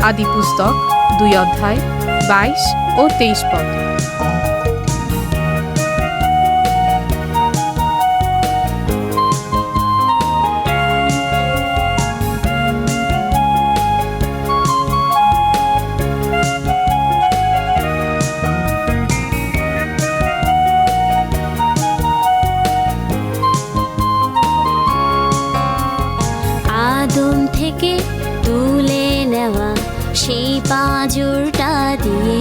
আদি পুস্তক 2 অধ্যায় 22 ও 23 পদ। আদম থেকে তুলে নেওয়া সেই পাঁজরটা দিয়ে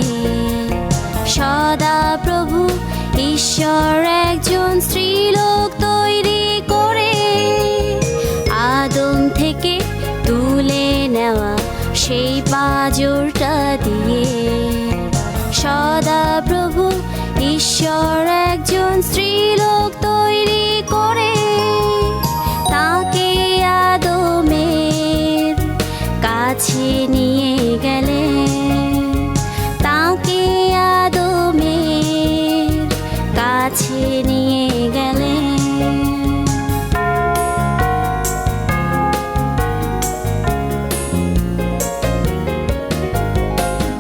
সদা প্রভু ঈশ্বর একজন স্ত্রীলোক তৈরি করে। আদম থেকে তুলে নেওয়া সেই পাঁজরটা দিয়ে সদা প্রভু ঈশ্বর একজন স্ত্রীলোক তৈরি করে। তাকে আদমের কাছে নিয়ে গেলেন, তাকে আদমের কাছে নিয়ে গেলেন।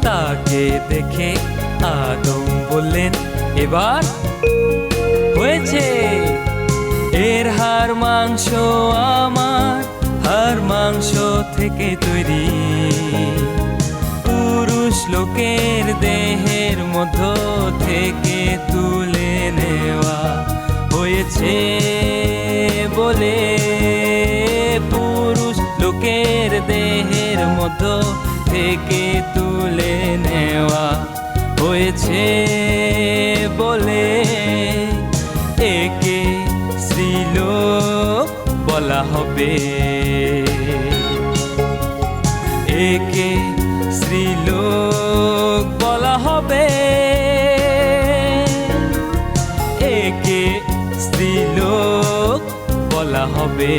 তাকে দেখে আদম বললেন, এবার হয়েছে, এর হাড় মাংস আমার হাড় মাংস থেকে তৈরি। পুরুষ লোকের দেহের মধ্য থেকে তুলে নেওয়া হয়েছে বলে, পুরুষ লোকের দেহের মধ্য থেকে তুলে নেওয়া হয়েছে বলে একে স্ত্রীলোক বলা হবে। একে স্ত্রীলোক বলা হবে, একে স্ত্রীলোক বলা হবে।